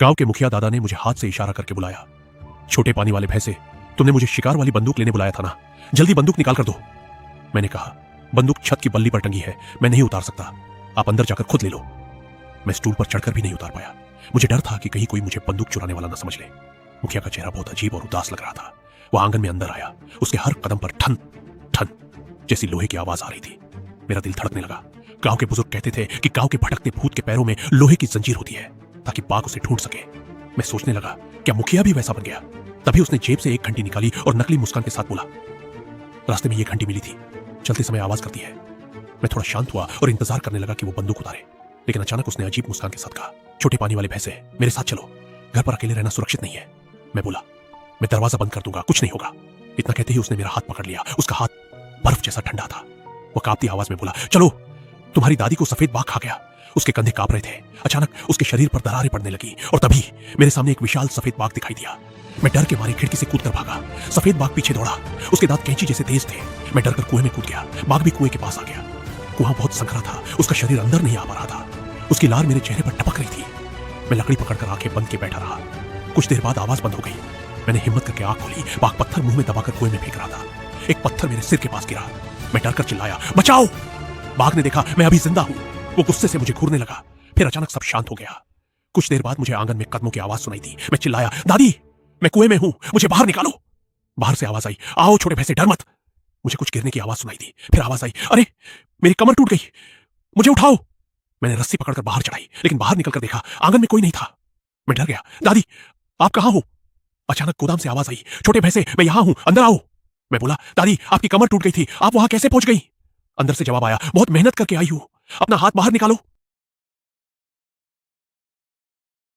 गांव के मुखिया दादा ने मुझे हाथ से इशारा करके बुलाया। छोटे पानी वाले भैंसे, तुमने मुझे शिकार वाली बंदूक लेने बुलाया था ना, जल्दी बंदूक निकाल कर दो। मैंने कहा, बंदूक छत की बल्ली पर टंगी है, मैं नहीं उतार सकता, आप अंदर जाकर खुद ले लो। मैं स्टूल पर चढ़कर भी नहीं उतार पाया। मुझे डर था कि कहीं कोई मुझे बंदूक चुराने वाला न समझ ले। मुखिया का चेहरा बहुत अजीब और उदास लग रहा था। वह आंगन में अंदर आया। उसके हर कदम पर ठन ठन जैसी लोहे की आवाज आ रही थी। मेरा दिल धड़कने लगा। गांव के बुजुर्ग कहते थे कि गांव के भटकते भूत के पैरों में लोहे की जंजीर होती है ताकि बाघ उसे ढूंढ सके। मैं सोचने लगा, क्या मुखिया भी वैसा बन गया? तभी उसने जेब से एक घंटी निकाली और नकली मुस्कान के साथ बोला, रास्ते में ये घंटी मिली थी, चलते समय आवाज करती है। मैं थोड़ा शांत हुआ और इंतजार करने लगा कि वो बंदूक उतारे, लेकिन अचानक उसने अजीब मुस्कान के साथ कहा, छोटे पानी वाले भैंसे, मेरे साथ चलो, घर पर अकेले रहना सुरक्षित नहीं है। मैं बोला, मैं दरवाजा बंद कर दूंगा, कुछ नहीं होगा। इतना कहते ही उसने मेरा हाथ पकड़ लिया। उसका हाथ बर्फ जैसा ठंडा था। वो कांपती आवाज में बोला, चलो, तुम्हारी दादी को सफेद बाघ खा गया। उसके कंधे कांप रहे थे। अचानक उसके शरीर पर दरारें पड़ने लगी और तभी मेरे सामने एक विशाल सफेद बाघ दिखाई दिया। मैं डर के मारे खिड़की से कूदकर भागा। सफेद बाघ पीछे दौड़ा। उसके दांत कैंची जैसे तेज थे। मैं डरकर कुएं में कूद गया। बाघ भी कुएं के पास आ गया। कुआं बहुत संकरा था। उसका शरीर अंदर नहीं आ पा रहा था। उसकी लार मेरे चेहरे पर टपक रही थी। मैं लकड़ी पकड़कर आंखें बंद के बैठा रहा। कुछ देर बाद आवाज बंद हो गई। मैंने हिम्मत करके आंख खोली। बाघ पत्थर मुंह में दबाकर कुएं में फेंक रहा था। एक पत्थर मेरे सिर के पास गिरा। मैं डरकर चिल्लाया, बचाओ! बाघ ने देखा मैं अभी जिंदा हूं। वो गुस्से से मुझे घूरने लगा। फिर अचानक सब शांत हो गया। कुछ देर बाद मुझे आंगन में कदमों की आवाज सुनाई दी। मैं चिल्लाया, दादी, मैं कुएं में हूं, मुझे बाहर निकालो। बाहर से आवाज आई, आओ छोटे भैंसे, डर मत। मुझे कुछ गिरने की आवाज सुनाई दी। फिर आवाज आई, अरे मेरी कमर टूट गई, मुझे उठाओ। मैंने रस्सी पकड़कर बाहर चढ़ाई, लेकिन बाहर निकलकर देखा आंगन में कोई नहीं था। मैं डर गया, दादी आप कहां हो? अचानक गोदाम से आवाज आई, छोटे भैंसे, मैं यहां हूं, अंदर आओ। मैं बोला, दादी आपकी कमर टूट गई थी, आप वहां कैसे पहुंच गई? अंदर से जवाब आया, बहुत मेहनत करके आई हूं, अपना हाथ बाहर निकालो।